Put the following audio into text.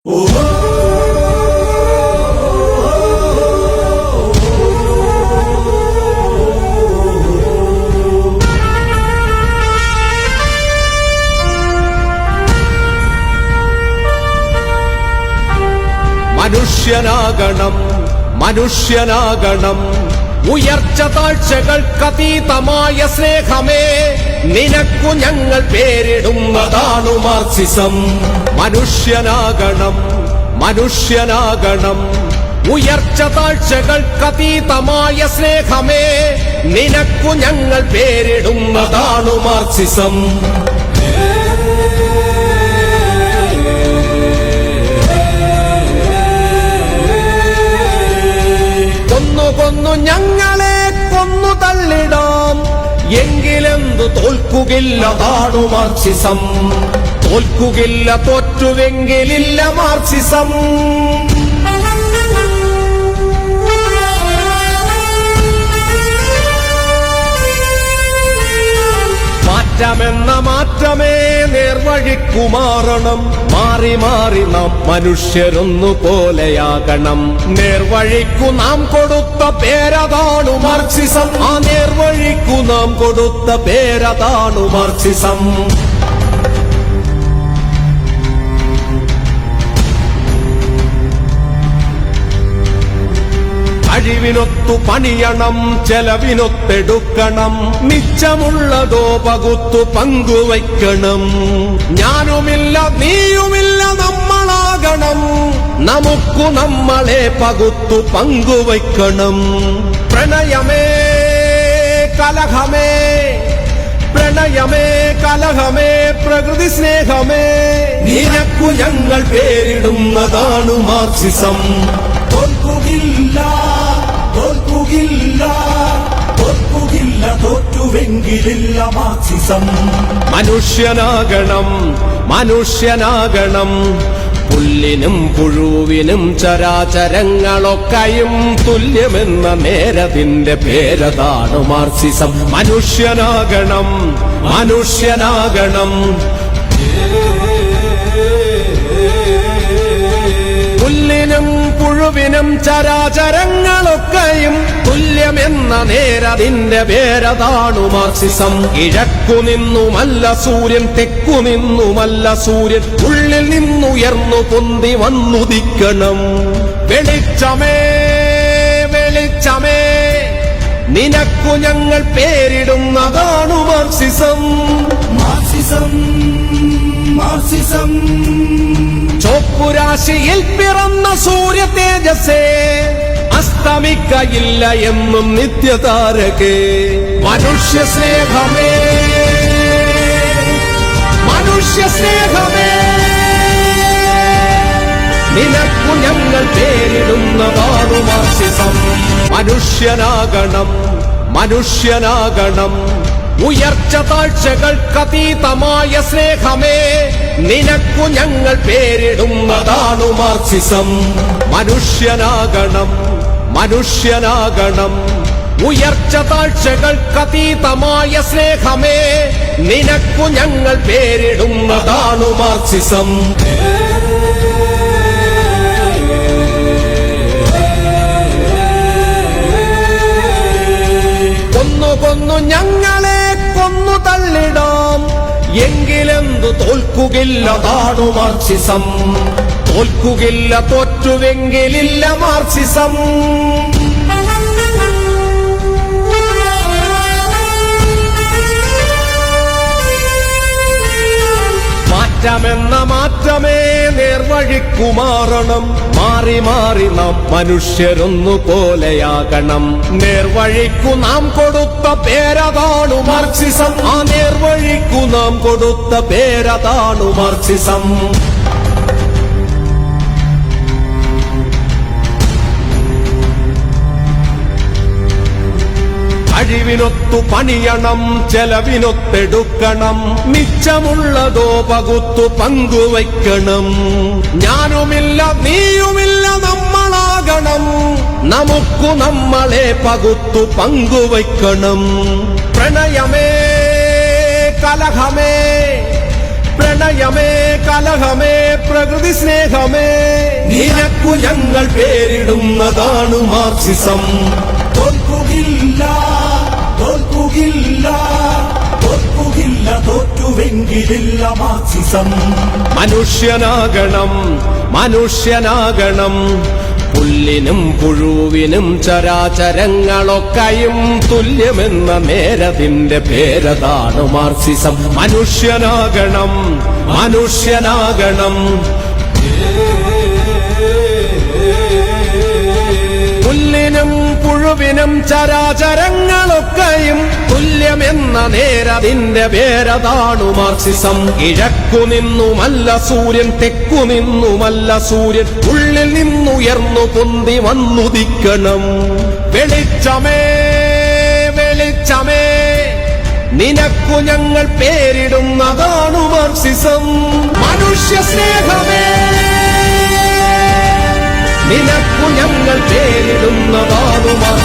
മനുഷ്യനാകണം ഉയർച്ച താഴ്ചകൾക്കതീതമായ സ്നേഹമേ, നിനക്കു ഞങ്ങൾ പേരിടുന്നതാണു മാർക്സിസം. മനുഷ്യനാകണം ഉയർച്ച താഴ്ചകൾക്കതീതമായ സ്നേഹമേ, നിനക്കു ഞങ്ങൾ പേരിടുന്നതാണു മാർക്സിസം. കൊന്നു ഞങ്ങളെ കൊന്നു തള്ളിടാം, എങ്കിലെന്തു തോൽക്കുകില്ല താണു മാർക്സിസം. തോൽക്കുകില്ല, തോറ്റുവെങ്കിലില്ല മാർക്സിസം. മാറ്റമേ നേർവഴിക്കുമാറണം. മാറി മാറി നാം മനുഷ്യരൊന്നുപോലെയാകണം. നേർവഴിക്കു നാം കൊടുത്ത പേരതാണു മാർക്സിസം. ആ നേർവഴിക്കു നാം കൊടുത്ത പേരതാണു മാർക്സിസം. കഴിവിനൊത്തു പണിയണം, ചെലവിനൊത്തെടുക്കണം. മിച്ചമുള്ളതോ പകുത്തു പങ്കുവയ്ക്കണം. ഞാനുമില്ല നീയുമില്ല നമ്മളാകണം. നമുക്കു നമ്മളെ പകുത്തു പങ്കുവയ്ക്കണം. പ്രണയമേ കലഹമേ പ്രകൃതി സ്നേഹമേ, നിനക്കു ഞങ്ങൾ പേരിടുന്നതാണു മാർക്സിസം. തോൽക്കുകില്ല, തോറ്റുവെങ്കിലില്ല മാർക്സിസം. മനുഷ്യനാകണം പുല്ലിനും പുഴുവിനും ചരാചരങ്ങളൊക്കെയും തുല്യമെന്ന നേരതിന്റെ പേരതാണ് മാർക്സിസം. മനുഷ്യനാകണം പുല്ലിനും പുഴുവിനും ചരാചരങ്ങളൊക്കെയും തുല്യമെന്ന നേരതിന്റെ പേരതാണു മാർക്സിസം. കിഴക്കുനിന്നുമല്ല സൂര്യൻ, തെക്കുനിന്നുമല്ല സൂര്യൻ, ഉള്ളിൽ നിന്നുയർന്നു പൊന്തി വന്നുദിക്കണം. വെളിച്ചമേ നിനക്കു ഞങ്ങൾ പേരിടുന്നതാണു മാർക്സിസം. ചോപ്പുരാശിയിൽ പിറന്ന സൂര്യ തേജസ്സേ, അസ്തമിക്കയില്ല എന്നും നിത്യതാരകേ. മനുഷ്യ സ്നേഹമേ നിനക്കു ഞങ്ങൾ പേരിടുന്നതാണു മാർക്സിസം. മനുഷ്യനാകണം ഉയർച്ച താഴ്ചകൾക്കതീതമായ സ്നേഹമേ, നിനക്കു ഞങ്ങൾ പേരിടുന്നതാണു മാർക്സിസം. മനുഷ്യനാകണം ഉയർച്ച താഴ്ചകൾക്കതീതമായ സ്നേഹമേ, നിനക്കു ഞങ്ങൾ പേരിടുന്നതാണു മാർക്സിസം. കൊന്നു ഞങ്ങളെ കൊന്നു തള്ളിടാം, എങ്കിലെന്തു തോൽക്കുകില്ല താണു മാർക്സിസം. തോൽക്കുകില്ല, തോറ്റുവെങ്കിലില്ല മാർക്സിസം. മാറ്റമേ നേർവഴിക്കുമാറണം. മാറി മാറി നാം മനുഷ്യരൊന്നുപോലെയാകണം. നേർവഴിക്കു നാം കൊടുത്ത പേരതാണു മാർക്സിസം. ആ നേർവഴിക്കു നാം കൊടുത്ത പേരതാണു മാർക്സിസം. കഴിവിനൊത്തു പണിയണം, ചെലവിനൊത്തെടുക്കണം. മിച്ചമുള്ളതോ പകുത്തു പങ്കുവയ്ക്കണം. ഞാനുമില്ല നീയുമില്ല നമ്മളാകണം. നമുക്കു നമ്മളെ പകുത്തു പങ്കുവയ്ക്കണം. പ്രണയമേ പ്രണയമേ കലഹമേ പ്രകൃതി സ്നേഹമേ നിനക്കു ഞങ്ങൾ പേരിടുന്നതാണ് മാർക്സിസം. തോൽക്കുകില്ല തോൽക്കുകില്ല തോൽക്കുകില്ല തോറ്റുവെങ്കിലില്ല മാർക്സിസം. മനുഷ്യനാകണം മനുഷ്യനാകണം പുല്ലിനും പുഴുവിനും ചരാചരങ്ങളൊക്കെയും തുല്യമെന്ന നേരതിന്റെ പേരതാണ് മാർക്സിസം. മനുഷ്യനാകണം മനുഷ്യനാകണം പുല്ലിനും പുഴുവിനും ചരാചരങ്ങളൊക്കെയും തുല്യമെന്ന നേരതിന്റെ പേരതാണു മാർക്സിസം. കിഴക്കു നിന്നുമല്ല സൂര്യൻ തെക്കു നിന്നുമല്ല സൂര്യൻ ഉള്ളിൽ നിന്നുയർന്നു പൊന്തി വന്നുദിക്കണം. വെളിച്ചമേ വെളിച്ചമേ നിനക്കു ഞങ്ങൾ പേരിടുന്നതാണു മാർക്സിസം. മനുഷ്യ സ്നേഹമേ നിനക്കു ഞങ്ങൾ പേരിടുന്നതാണു മാർക്സിസം.